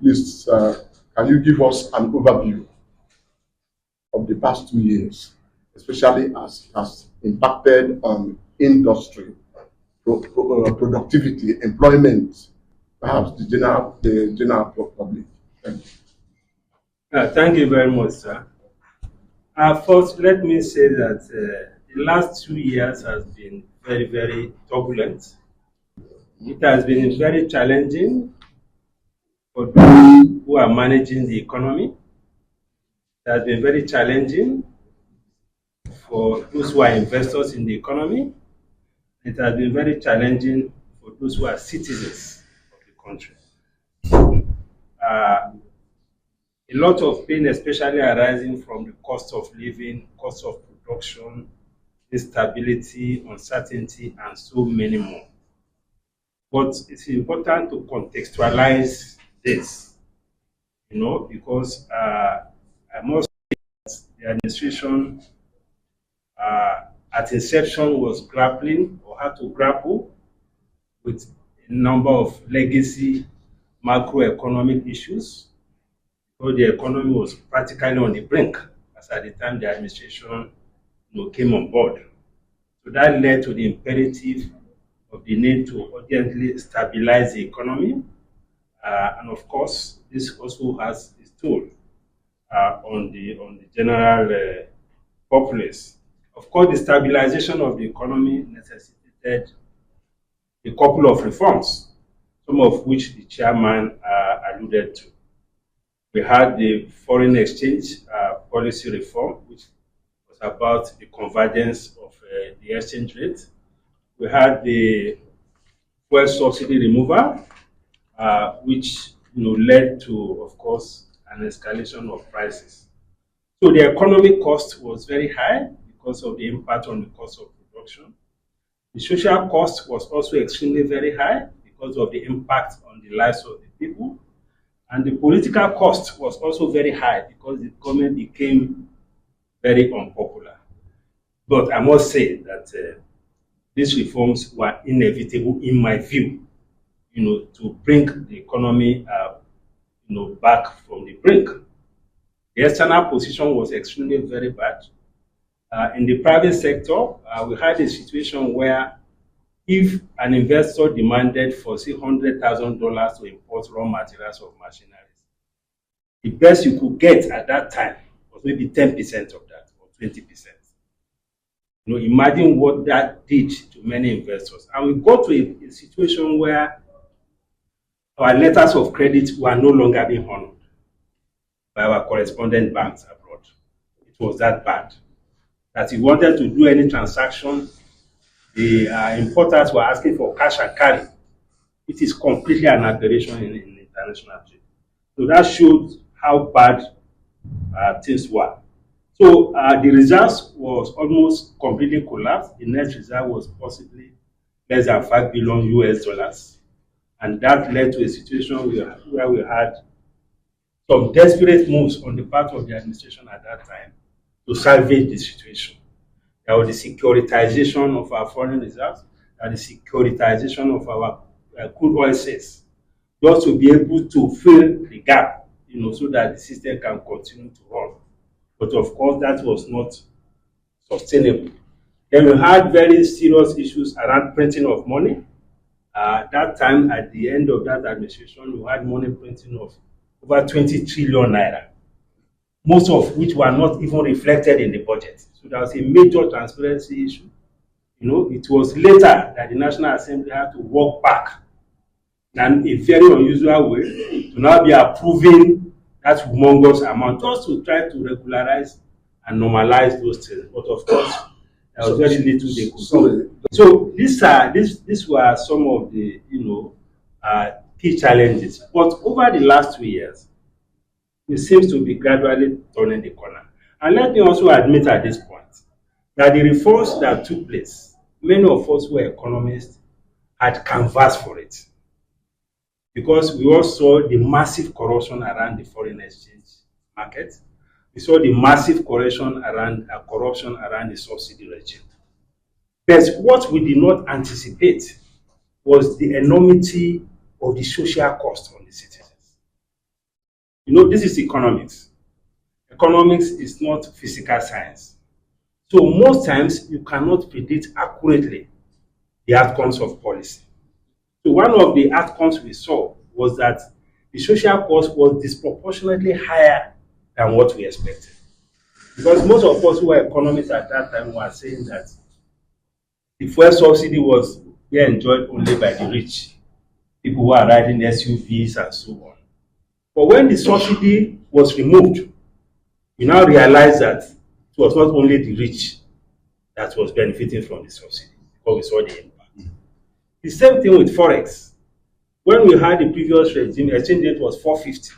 please, can you give us an overview of the past 2 years, especially as it has impacted on industry, productivity, employment, perhaps the general public? Thank you. Thank you very much, sir. First, let me say that the last 2 years has been very, very turbulent. It has been very challenging for those who are managing the economy. It has been very challenging for those who are investors in the economy. It has been very challenging for those who are citizens of the country. A lot of pain, especially arising from the cost of living, cost of production, instability, uncertainty, and so many more. But it's important to contextualize this, because I must say that the administration at inception was grappling or had to grapple with a number of legacy macroeconomic issues. So the economy was practically on the brink as at the time the administration came on board. So that led to the imperative of the need to urgently stabilize the economy. And of course, this also has its toll on the general populace. Of course, the stabilization of the economy necessitated a couple of reforms, some of which the chairman alluded to. We had the foreign exchange policy reform, which was about the convergence of the exchange rate. We had the fuel subsidy removal, which led to, of course, an escalation of prices. So the economic cost was very high because of the impact on the cost of production. The social cost was also extremely very high because of the impact on the lives of the people. And the political cost was also very high because the government became very unpopular. But I must say that these reforms were inevitable in my view, to bring the economy back from the brink. The external position was extremely very bad. In the private sector, we had a situation where if an investor demanded for say $100,000 to import raw materials of machineries, the best you could get at that time was maybe 10% of that or 20%. Imagine what that did to many investors. And we got to a situation where our letters of credit were no longer being honored by our correspondent banks abroad. It was that bad that if you wanted to do any transaction, the importers were asking for cash and carry. It is completely an aberration in international trade. So that showed how bad things were. So the results was almost completely collapsed. The net result was possibly less than $5 billion. And that led to a situation where we had some desperate moves on the part of the administration at that time to salvage the situation. There was the securitization of our foreign reserves, and the securitization of our crude oil sales, just to be able to fill the gap, so that the system can continue to run. But of course, that was not sustainable. Then we had very serious issues around printing of money. That time, at the end of that administration, we had money printing of over 20 trillion naira, most of which were not even reflected in the budget. So there was a major transparency issue. It was later that the National Assembly had to walk back in a very unusual way to now be approving that humongous amount, just to try to regularize and normalize those things. But of course, there was very little they could do. So these were some of the key challenges. But over the last 2 years, it seems to be gradually turning the corner. And let me also admit at this point that the reforms that took place, many of us who are economists had canvassed for it. Because we all saw the massive corruption around the foreign exchange market. We saw the massive corruption around the subsidy regime. But what we did not anticipate was the enormity of the social cost on the citizens. You know, this is economics. Economics is not physical science. So most times you cannot predict accurately the outcomes of policy. So one of the outcomes we saw was that the social cost was disproportionately higher than what we expected. Because most of us who were economists at that time were saying that the fuel subsidy was being enjoyed only by the rich, people who are riding SUVs and so on. But when the subsidy was removed, we now realize that it was not only the rich that was benefiting from the subsidy, because we saw the impact. The same thing with Forex. When we had the previous regime, exchange rate was 450.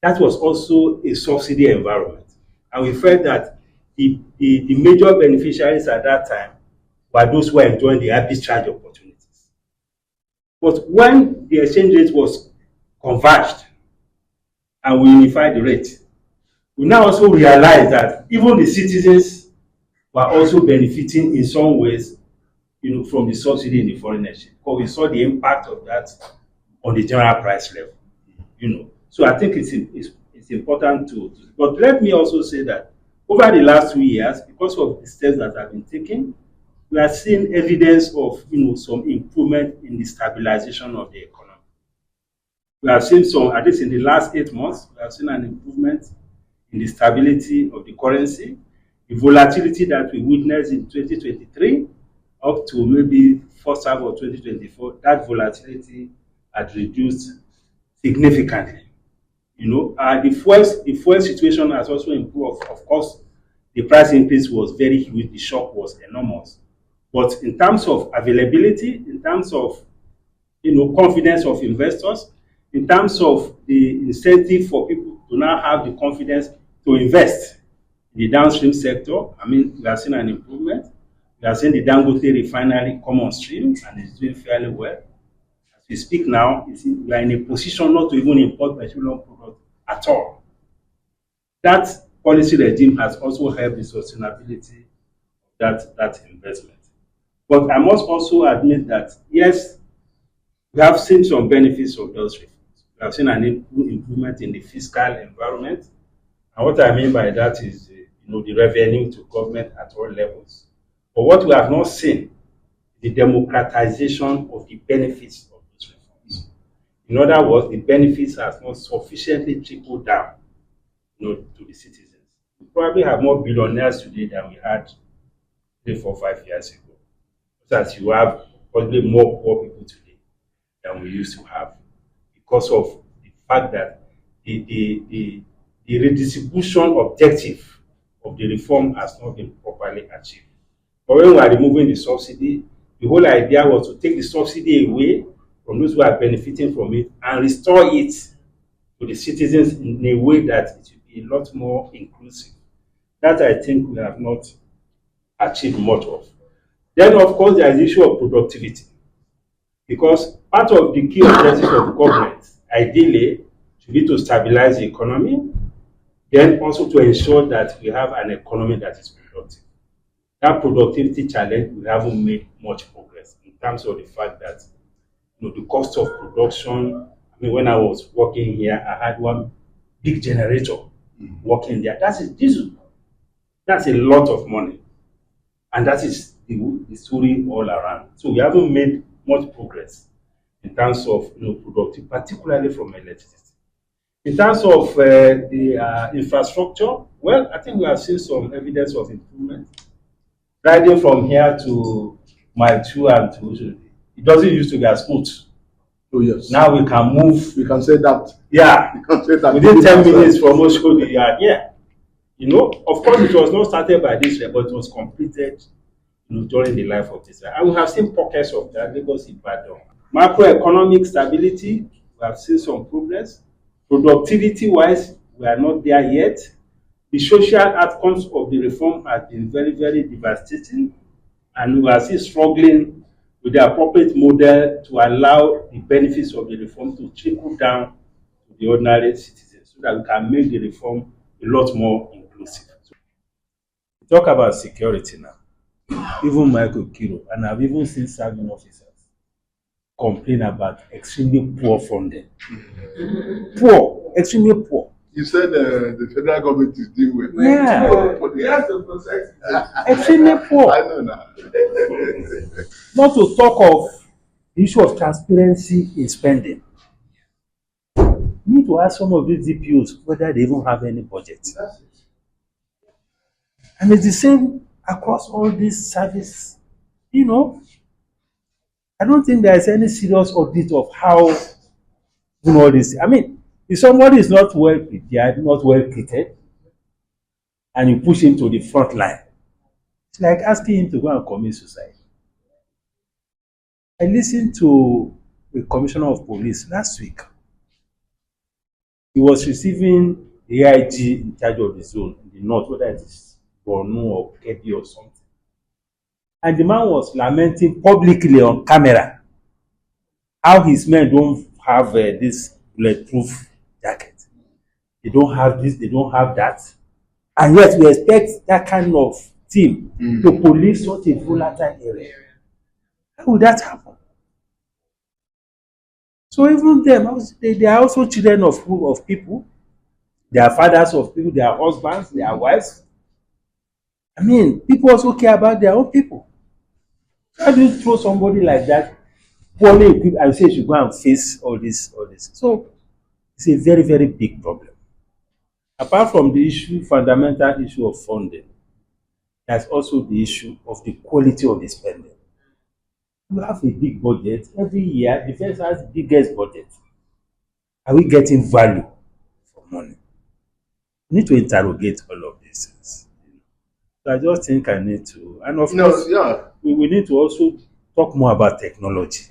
That was also a subsidy environment. And we felt that the major beneficiaries at that time were those who were enjoying the arbitrage opportunities. But when the exchange rate was converged and we unified the rate, we now also realize that even the citizens were also benefiting in some ways, you know, from the subsidy in the foreign exchange, because we saw the impact of that on the general price level, you know. So I think it's important to, but let me also say that over the last 2 years, because of the steps that have been taken, we are seeing evidence of, you know, some improvement in the stabilization of the economy. We have seen some, at least in the last 8 months, we have seen an improvement in the stability of the currency. The volatility that we witnessed in 2023 up to maybe first half of 2024, that volatility had reduced significantly. You know, the fuel situation has also improved. Of course, the price increase was very huge, the shock was enormous. But in terms of availability, in terms of, you know, confidence of investors, in terms of the incentive for people to now have the confidence to invest in the downstream sector, I mean, we have seen an improvement. We have seen the Dangote refinery come on stream and it's doing fairly well. As we speak now, we are in a position not to even import petroleum products at all. That policy regime has also helped the sustainability of that investment. But I must also admit that, yes, we have seen some benefits of those reforms. We have seen an improvement in the fiscal environment. And what I mean by that is, you know, the revenue to government at all levels. But what we have not seen, the democratization of the benefits of those reforms. In other words, the benefits have not sufficiently trickled down, you know, to the citizens. We probably have more billionaires today than we had 3, 4, 5 years ago. That you have probably more poor people today than we used to have, because of the fact that the redistribution objective of the reform has not been properly achieved. But when we are removing the subsidy, the whole idea was to take the subsidy away from those who are benefiting from it and restore it to the citizens in a way that it will be a lot more inclusive. That I think we have not achieved much of. Then, of course, there is the issue of productivity, because part of the key objectives of the government, ideally, should be to stabilize the economy, then also to ensure that we have an economy that is productive. That productivity challenge, we haven't made much progress in terms of the fact that, you know, the cost of production. I mean, when I was working here, I had one big generator working there. That is diesel. That's a lot of money, and that is the story all around. So we haven't made much progress in terms of, you know, productivity, particularly from electricity. In terms of the infrastructure, well, I think we have seen some evidence of improvement. Riding from here to Mile 2 and to, it doesn't used to be as smooth. Oh yes. Now we can move. We can say that. Yeah. We can say that within 10 minutes from Moscow to the yeah. You know, of course, it was not started by this year, but it was completed, you know, during the life of this year. And we have seen pockets of that, Lagos, Ibadan. Macroeconomic stability, we have seen some progress. Productivity-wise, we are not there yet. The social outcomes of the reform have been very, very devastating, and we are still struggling with the appropriate model to allow the benefits of the reform to trickle down to the ordinary citizens, so that we can make the reform a lot more inclusive. We talk about security now. Even Michael Kiro, and I've even seen serving officers complain about extremely poor funding. Poor. extremely poor. You said the federal government is doing well. Yeah. Yes, to protect. Extremely poor. I know now. Not to talk of the issue of transparency in spending. You need to ask some of these DPOs whether they even have any budget. And it's the same across all these services. You know, I don't think there is any serious audit of how all this. I mean, if somebody is not well prepared, not well treated, and you push him to the front line, it's like asking him to go and commit suicide. I listened to the commissioner of police last week. He was receiving AIG in charge of the zone in the north, whether it is Borno or Kebbi or something. And the man was lamenting publicly on camera how his men don't have this bulletproof jacket. They don't have this, they don't have that. And yet we expect that kind of team to police such a volatile area. How would that happen? So even them, they are also children of people. They are fathers of people, they are husbands, they are wives. I mean, people also care about their own people. How do you throw somebody like that poorly equipped and say you should go and face all this? So it's a very, very big problem. Apart from the fundamental issue of funding, there's also the issue of the quality of the spending. You have a big budget every year. Defense has the biggest budget. Are we getting value for money? We need to interrogate all of these things. So I just think I need to, and of course, we need to also talk more about technology.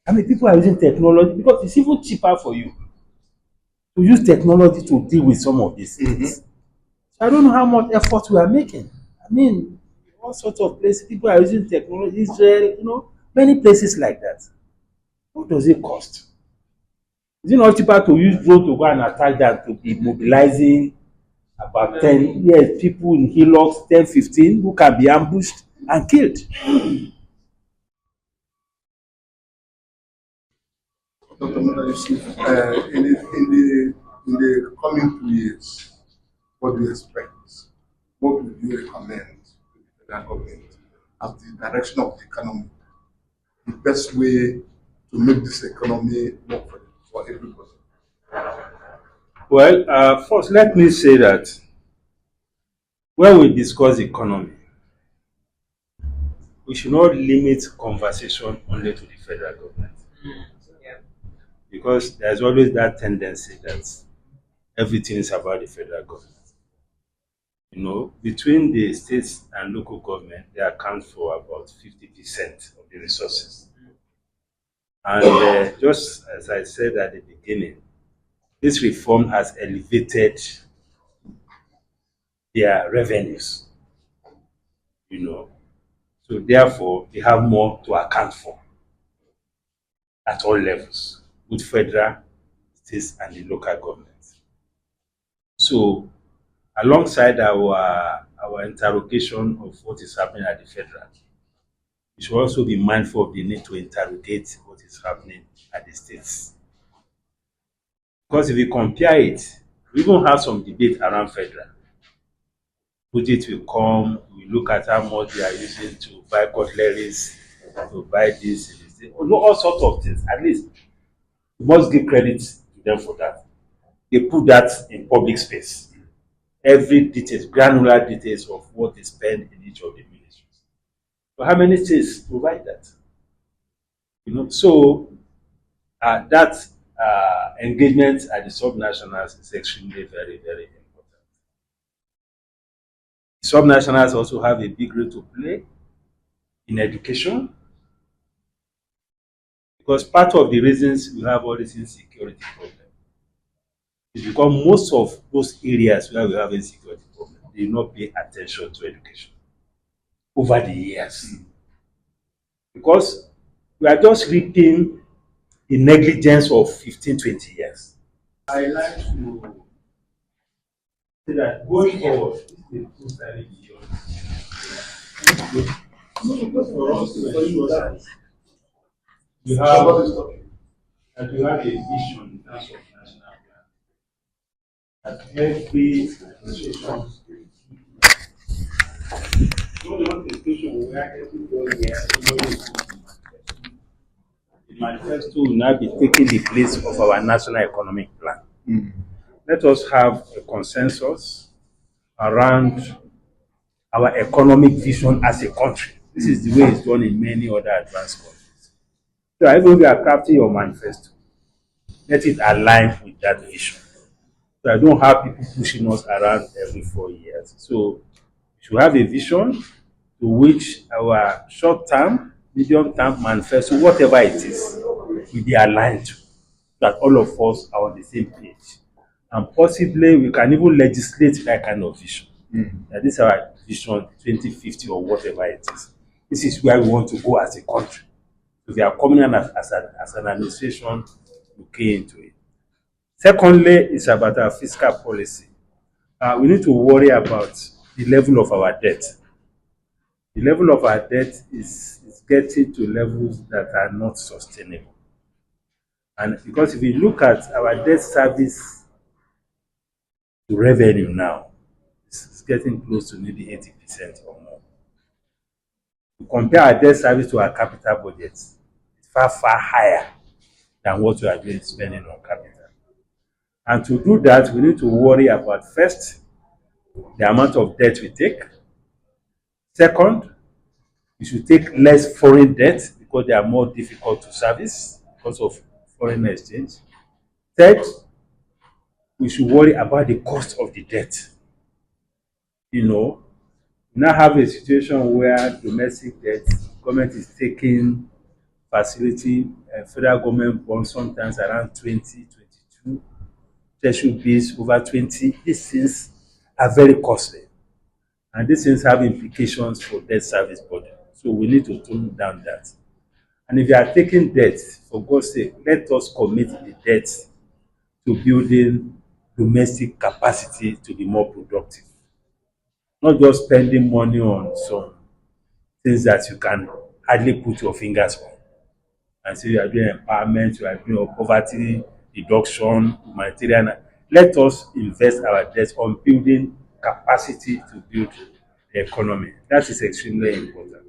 I mean, people are using technology because it's even cheaper for you to use technology to deal with some of these things. So I don't know how much effort we are making. I mean, all sorts of places, people are using technology, Israel, many places like that. What does it cost? Is it not cheaper to use drone to go and attack than to be mobilizing about 10 people in hillocks, 10, 15, who can be ambushed and killed? Dr. MUDA YUSUF, in the coming 2 years, what do you expect? What would you recommend to the federal government as the direction of the economy? The best way to make this economy work for everybody? Well, first, let me say that when we discuss economy, we should not limit conversation only to the federal government. Because there's always that tendency that everything is about the federal government. Between the states and local government, they account for about 50% of the resources. And just as I said at the beginning, this reform has elevated their revenues. So therefore, they have more to account for at all levels, with federal, states, and the local governments. So, alongside our interrogation of what is happening at the federal, we should also be mindful of the need to interrogate what is happening at the states. Because if we compare it, we even have some debate around federal. Budget will come, we look at how much they are using to buy cutleries, to buy this, all sorts of things. At least, we must give credit to them for that. They put that in public space. Every details, granular details of what they spend in each of the ministries. But how many states provide that? So that engagement at the subnationals is extremely very, very important. Subnationals also have a big role to play in education, because part of the reasons we have all this insecurity problem is because most of those areas where we have insecurity problem, they do not pay attention to education over the years. Because we are just reaping the negligence of 15, 20 years. I like to say that going forward, this is too slightly beyond. For us to ensure that we have a vision in terms of national plan. that every administration, not a situation where everybody the manifesto will now be taking the place of our national economic plan. Let us have a consensus around our economic vision as a country. This is the way it's done in many other advanced countries. So even if you are crafting your manifesto, let it align with that vision. So I don't have people pushing us around every 4 years. So we should have a vision to which our short-term, medium-term manifesto, whatever it is, will be aligned to, that all of us are on the same page. And possibly we can even legislate that kind of vision. That this is our vision 2050 or whatever it is. This is where we want to go as a country. So we are coming in as an administration looking into it. Secondly, it's about our fiscal policy. We need to worry about the level of our debt. The level of our debt is getting to levels that are not sustainable. And because if you look at our debt service to revenue now, it's getting close to maybe 80% or more. To compare our debt service to our capital budget, it's far, far higher than what we are doing spending on capital. And to do that, we need to worry about, first, the amount of debt we take. Second, we should take less foreign debt because they are more difficult to service because of foreign exchange. Third, we should worry about the cost of the debt. We now have a situation where domestic debt, government is taking facility, federal government bonds sometimes around 20, 22, treasury bills over 20. These things are very costly. And these things have implications for debt service burden. So we need to tone down that. And if you are taking debt, for God's sake, let us commit the debt to building domestic capacity to be more productive. Not just spending money on some things that you can hardly put your fingers on. And so you are doing empowerment, you are doing poverty reduction, humanitarian. Let us invest our debt on building capacity to build the economy. That is extremely important.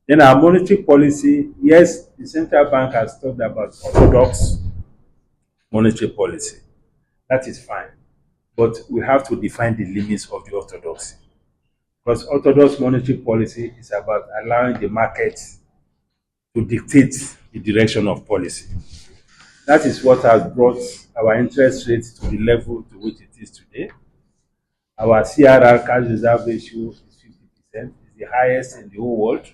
Then our monetary policy, yes, the central bank has talked about orthodox monetary policy. That is fine. But we have to define the limits of the orthodoxy. Because orthodox monetary policy is about allowing the market to dictate the direction of policy. That is what has brought our interest rate to the level to which it is today. Our CRR, cash reserve ratio, is 50%. It's the highest in the whole world.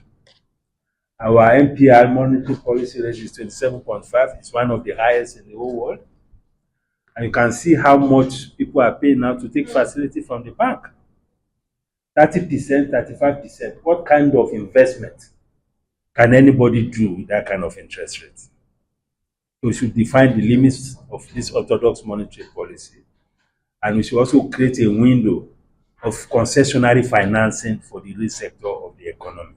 Our MPR, monetary policy rate, is 27.5. It's one of the highest in the whole world. And you can see how much people are paying now to take facility from the bank. 30%, 35%. What kind of investment can anybody do with that kind of interest rate? We should define the limits of this orthodox monetary policy. And we should also create a window of concessionary financing for the real sector of the economy.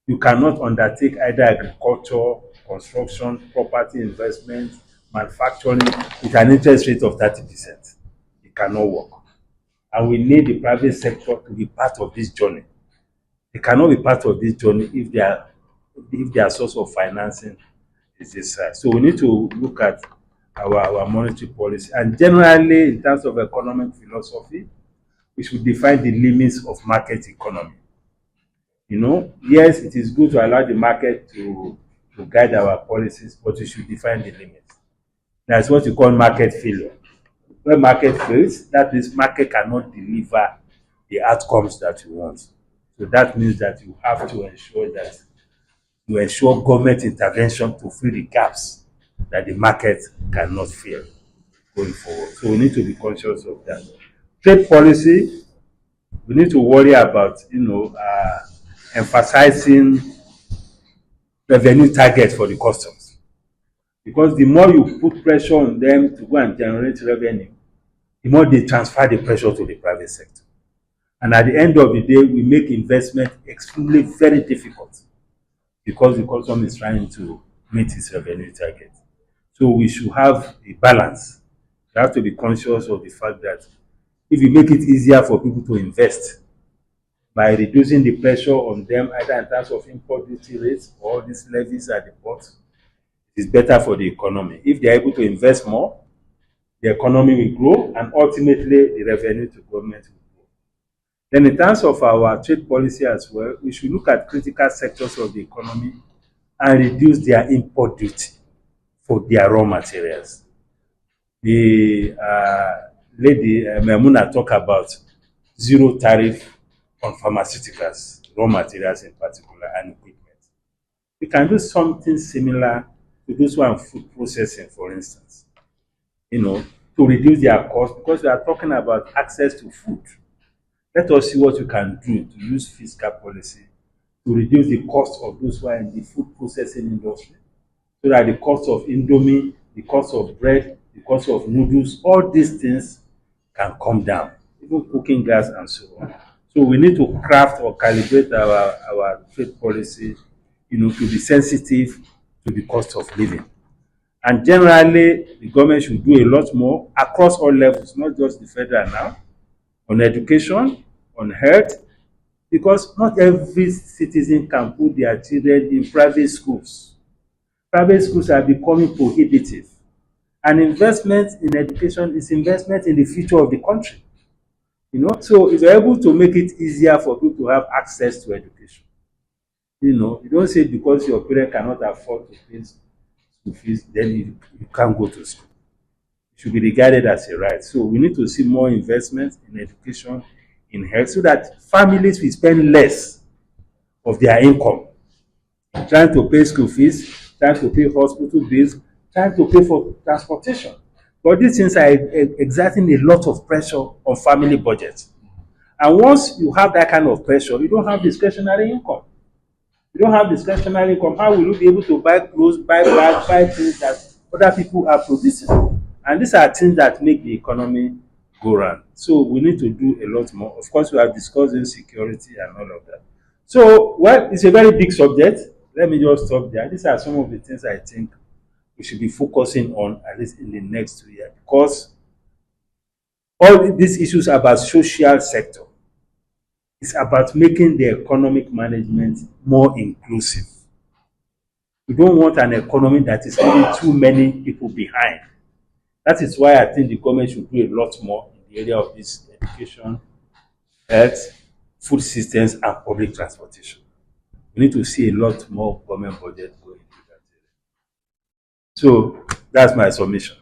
You cannot undertake either agriculture, construction, property investment, manufacturing with an interest rate of 30%. It cannot work. And we need the private sector to be part of this journey. They cannot be part of this journey if their source of financing is this side. So we need to look at our monetary policy. And generally, in terms of economic philosophy, we should define the limits of market economy. Yes, it is good to allow the market to guide our policies, but we should define the limits. That's what you call market failure. When market fails, that means market cannot deliver the outcomes that you want. So that means that you have to ensure government intervention to fill the gaps that the market cannot fill going forward. So we need to be conscious of that. Trade policy, we need to worry about, emphasizing revenue targets for the customs. Because the more you put pressure on them to go and generate revenue, the more they transfer the pressure to the private sector. And at the end of the day, we make investment extremely very difficult because the customer is trying to meet its revenue target. So we should have a balance You have to be conscious of the fact that if you make it easier for people to invest by reducing the pressure on them, either in terms of import duty rates or these levies at the port, it's better for the economy. If they're able to invest more, the economy will grow, and ultimately the revenue to government will grow. Then in terms of our trade policy as well, we should look at critical sectors of the economy and reduce their import duty for their raw materials. The lady, Memuna, talked about zero tariff on pharmaceuticals, raw materials in particular, and equipment. We can do something similar to those who are in food processing, for instance, to reduce their cost, because we are talking about access to food. Let us see what we can do to use fiscal policy to reduce the cost of those who are in the food processing industry, so that the cost of indomie, the cost of bread, the cost of noodles, all these things can come down, even cooking gas and so on. So we need to craft or calibrate our trade policy, to be sensitive to the cost of living. And generally, the government should do a lot more across all levels, not just the federal now, on education, on health, because not every citizen can put their children in private schools. Private schools are becoming prohibitive. And investment in education is investment in the future of the country. So if you're able to make it easier for people to have access to education, you don't say because your parent cannot afford to pay school fees, then you can't go to school. It should be regarded as a right. So we need to see more investment in education, in health, so that families will spend less of their income trying to pay school fees, trying to pay hospital bills, trying to pay for transportation. But these things are exerting a lot of pressure on family budgets. And once you have that kind of pressure, you don't have discretionary income. You don't have discretionary income. How will you be able to buy clothes, buy bags, buy things that other people are producing? And these are things that make the economy go round. So we need to do a lot more. Of course, we have discussed insecurity and all of that. So, well, it's a very big subject. Let me just stop there. These are some of the things I think we should be focusing on, at least in the next 2 years, because all these issues are about social sector. It's about making the economic management more inclusive. We don't want an economy that is leaving too many people behind. That is why I think the government should do a lot more in the area of this education, health, food systems, and public transportation. We need to see a lot more government budget going into that area. So that's my submission.